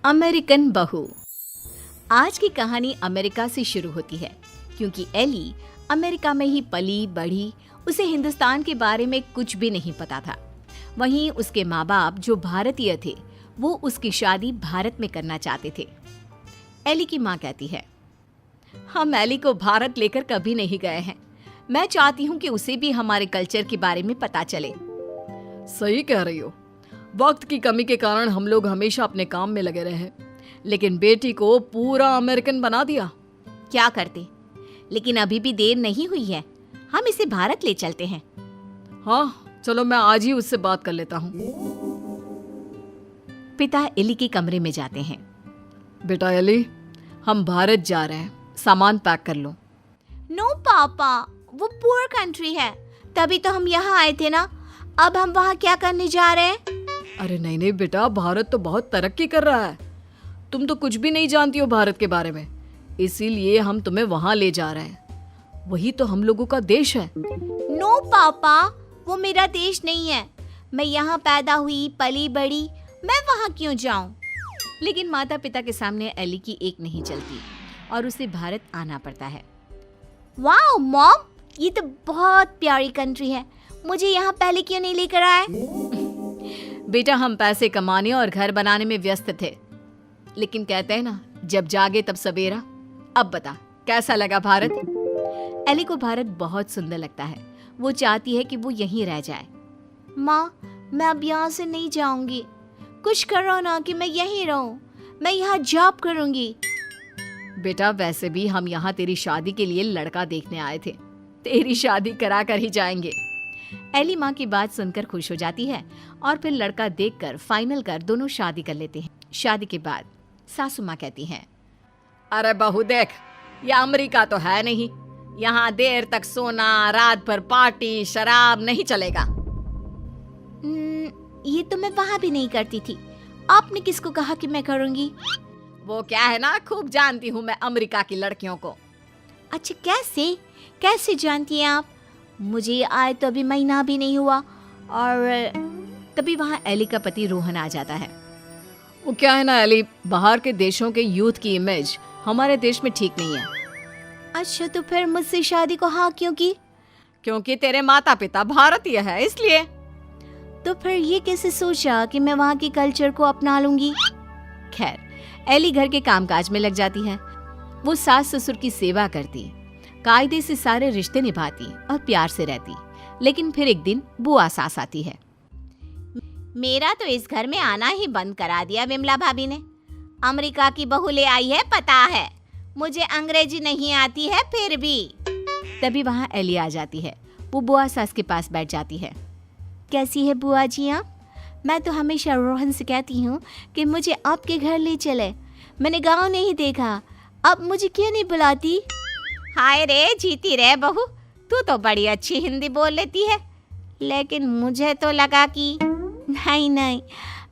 American बहू। आज की कहानी अमेरिका से शुरू होती है क्योंकि एली अमेरिका में ही पली बढ़ी। उसे हिंदुस्तान के बारे में कुछ भी नहीं पता था। वहीं उसके माँ बाप जो भारतीय थे वो उसकी शादी भारत में करना चाहते थे। एली की माँ कहती है, हम एली को भारत लेकर कभी नहीं गए हैं। मैं चाहती हूँ कि उसे भी हमारे कल्चर के बारे में पता चले। सही कह रही हो। वक्त की कमी के कारण हम लोग हमेशा अपने काम में लगे रहे, लेकिन बेटी को पूरा अमेरिकन बना दिया। क्या करते, लेकिन अभी भी देर नहीं हुई है। हम इसे भारत ले चलते हैं। हाँ चलो, मैं आज ही उससे बात कर लेता हूँ। पिता एली के कमरे में जाते हैं। बेटा एली, हम भारत जा रहे हैं, सामान पैक कर लो। नो पापा, वो पुअर कंट्री है, तभी तो हम यहाँ आए थे ना। अब हम वहाँ क्या करने जा रहे हैं? अरे नहीं नहीं बेटा, भारत तो बहुत तरक्की कर रहा है। तुम तो कुछ भी नहीं जानती हो भारत के बारे में, इसीलिए हम तुम्हें वहाँ ले जा रहे हैं। वही तो हम लोगों का देश है। नो पापा, वो मेरा देश नहीं है। मैं यहाँ पैदा हुई, पली बड़ी, मैं वहाँ क्यों जाऊँ? लेकिन माता पिता के सामने एली की एक नहीं चलती और उसे भारत आना पड़ता है। वाओ मॉम, ये तो बहुत प्यारी कंट्री है। मुझे यहाँ पहले क्यों नहीं लेकर आए? बेटा, हम पैसे कमाने और घर बनाने में व्यस्त थे, लेकिन कहते हैं ना, जब जागे तब सवेरा। अब बता, कैसा लगा भारत? एली को भारत बहुत सुंदर लगता है। वो चाहती है कि वो यहीं रह जाए। माँ, मैं अब यहाँ से नहीं जाऊंगी। कुछ करो ना कि मैं यहीं रहूं। मैं यहाँ जॉब करूंगी। बेटा, वैसे भी हम यहाँ तेरी शादी के लिए लड़का देखने आए थे। तेरी शादी करा कर ही जाएंगे। एली माँ की बात सुनकर खुश हो जाती है और फिर लड़का देखकर फाइनल कर दोनों शादी कर लेते हैं। शादी के बाद सासू माँ कहती हैं, अरे बहू देख, ये अमेरिका तो है नहीं। यहाँ देर तक सोना, रात भर पार्टी, शराब नहीं चलेगा। ये तो मैं वहाँ भी नहीं करती थी। आपने किसको कहा कि मैं करूँगी? वो क्या है ना, खूब जानती हूँ मैं अमेरिका की लड़कियों को। अच्छा, कैसे कैसे जानती हैं आप? मुझे आए तो अभी महीना भी नहीं हुआ। और तभी वहाँ एली का पति रोहन आ जाता है। वो क्या है ना एली, बाहर के देशों के यूथ की इमेज हमारे देश में ठीक नहीं है। अच्छा, तो फिर मुझसे शादी को हाँ क्यों की? क्योंकि तेरे माता पिता भारतीय है, इसलिए। तो फिर ये कैसे सोचा कि मैं वहाँ के कल्चर को अपना लूंगी? खैर, एली घर के कामकाज में लग जाती है। वो सास ससुर की सेवा करती, कायदे से सारे रिश्ते निभाती और प्यार से रहती। लेकिन फिर एक दिन बुआ सास आती है। मेरा तो इस घर में आना ही बंद करा दिया विमला भाभी ने। अमेरिका की बहू ले आई है, पता है। मुझे अंग्रेजी नहीं आती है फिर भी। तभी वहाँ एली आ जाती है। वो बुआ सास के पास बैठ जाती है। कैसी है बुआ जी आप? मैं तो हमेशा रोहन से कहती हूँ कि मुझे आपके घर ले चले। मैंने गाँव नहीं देखा, अब मुझे क्यों नहीं बुलाती? हाय रे, जीती रे बहू, तू तो बड़ी अच्छी हिंदी बोल लेती है। लेकिन मुझे तो लगा कि नहीं,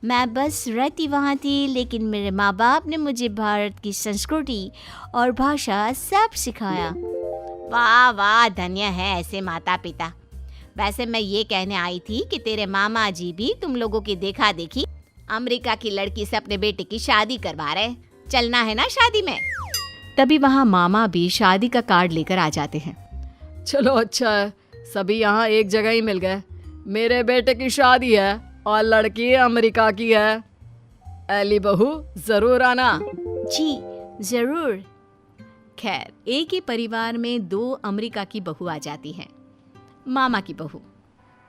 मैं बस रहती वहाँ थी, लेकिन मेरे माँ बाप ने मुझे भारत की संस्कृति और भाषा सब सिखाया। वाह वाह, धन्य है ऐसे माता पिता। वैसे मैं ये कहने आई थी कि तेरे मामा जी भी तुम लोगों की देखा देखी अमेरिका की लड़की से अपने बेटे की शादी करवा रहे। चलना है ना शादी में? तभी वहाँ मामा भी शादी का कार्ड लेकर आ जाते हैं। चलो अच्छा है, सभी यहाँ एक जगह ही मिल गए। मेरे बेटे की शादी है और लड़की अमेरिका की है। एली बहू, जरूर आना। जी जरूर। खैर, एक ही परिवार में दो अमेरिका की बहू आ जाती हैं। मामा की बहू,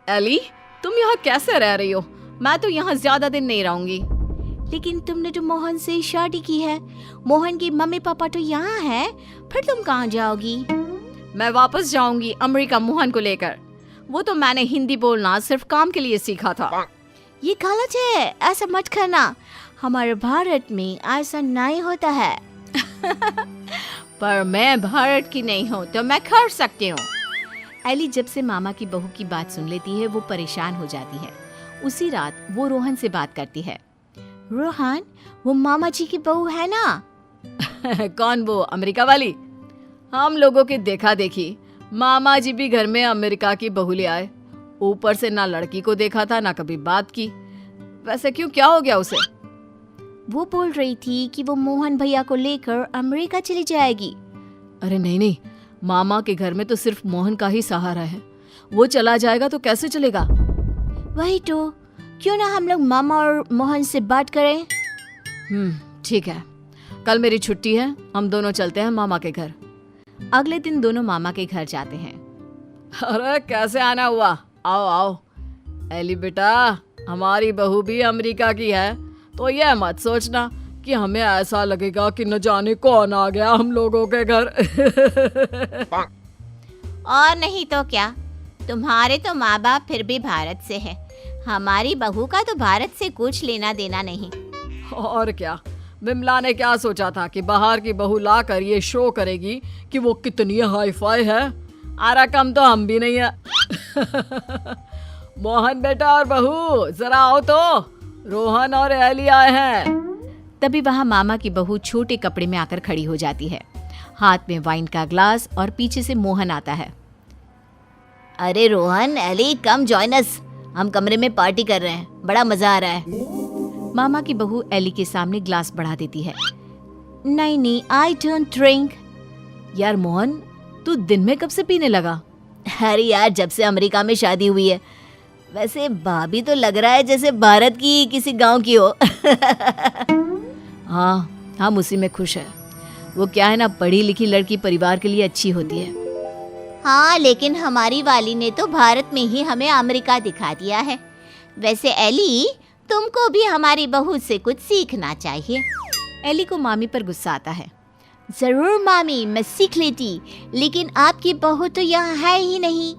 एली, तुम यहाँ कैसे रह रही हो? मैं तो यहाँ ज्यादा दिन नहीं रहूंगी। लेकिन तुमने तो मोहन से शादी की है। मोहन की मम्मी पापा तो यहाँ है, फिर तुम कहाँ जाओगी? मैं वापस जाऊंगी अमेरिका मोहन को लेकर। वो तो मैंने हिंदी बोलना सिर्फ काम के लिए सीखा था। ये गलत है, ऐसा मत करना। हमारे भारत में ऐसा नहीं होता है। पर मैं भारत की नहीं हूँ तो मैं कर सकती हूँ। एली जब से मामा की बहू की बात सुन लेती है वो परेशान हो जाती है। उसी रात वो रोहन से बात करती है। रोहन, वो मामा जी की बहू है ना? कौन, वो अमेरिका वाली? हम लोगों की देखा देखी मामा जी भी घर में अमेरिका की बहू ले आए। ऊपर से ना लड़की को देखा था ना कभी बात की। वैसे क्यों, क्या हो गया उसे? वो बोल रही थी कि वो मोहन भैया को लेकर अमेरिका चली जाएगी। अरे नहीं नहीं, मामा के घर में तो सिर्फ मोहन का ही सहारा है। वो चला जाएगा तो कैसे चलेगा? वही तो, क्यों ना हम लोग मामा और मोहन से बात करें। ठीक है, कल मेरी छुट्टी है, हम दोनों चलते हैं मामा के घर। अगले दिन दोनों मामा के घर जाते हैं। अरे कैसे आना हुआ, आओ आओ। एली बेटा, हमारी बहू भी अमेरिका की है, तो यह मत सोचना कि हमें ऐसा लगेगा कि न जाने कौन आ गया हम लोगों के घर। और नहीं तो क्या, तुम्हारे तो माँ बाप फिर भी भारत से है, हमारी बहू का तो भारत से कुछ लेना देना नहीं। और क्या, विमला ने क्या सोचा था कि बाहर की बहू लाकर ये शो करेगी कि वो कितनी हाई फाई है। आरा कम तो हम भी नहीं है। मोहन बेटा और बहू जरा आओ तो, रोहन और एली आए हैं। तभी वहाँ मामा की बहू छोटे कपड़े में आकर खड़ी हो जाती है, हाथ में वाइन का ग्लास, और पीछे से मोहन आता है। अरे Rohan, Ellie, come join us, हम कमरे में पार्टी कर रहे हैं, बड़ा मजा आ रहा है। मामा की बहू एली के सामने ग्लास बढ़ा देती है। नहीं नहीं, आई डोंट ड्रिंक। यार मोहन, तू दिन में कब से पीने लगा? अरे यार, जब से अमेरिका में शादी हुई है। वैसे भाभी तो लग रहा है जैसे भारत की किसी गांव की हो। हाँ, हम उसी में खुश है। वो क्या है ना, पढ़ी लिखी लड़की परिवार के लिए अच्छी होती है। हाँ, लेकिन हमारी वाली ने तो भारत में ही हमें अमेरिका दिखा दिया है। वैसे एली, तुमको भी हमारी बहू से कुछ सीखना चाहिए। एली को मामी पर गुस्सा आता है। जरूर मामी, मैं सीख लेती, लेकिन आपकी बहू तो यहाँ है ही नहीं।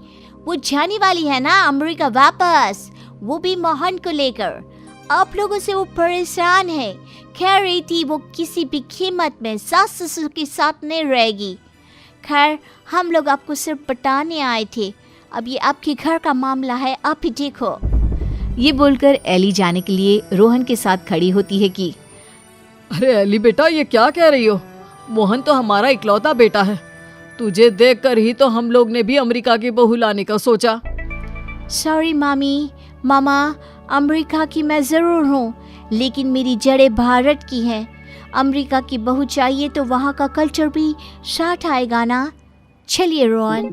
वो जाने वाली है ना अमेरिका वापस, वो भी मोहन को लेकर। आप लोगों से वो परेशान है, कह रही थी वो किसी भी कीमत में सास ससुर के साथ नहीं रहेगी। खैर, हम लोग आपको सिर्फ पटाने आए थे, अब ये आपके घर का मामला है, आप ही देखो। ये बोलकर एली जाने के लिए रोहन के साथ खड़ी होती है कि अरे एली बेटा, ये क्या कह रही हो? मोहन तो हमारा इकलौता बेटा है। तुझे देखकर ही तो हम लोग ने भी अमेरिका की बहू लाने का सोचा। सॉरी मामी, मामा, अमेरिका की मैं ज़रूर हूँ, लेकिन मेरी जड़ें भारत की हैं। अमेरिका की बहू चाहिए तो वहाँ का कल्चर भी साथ आएगा ना। चलिए रोहन।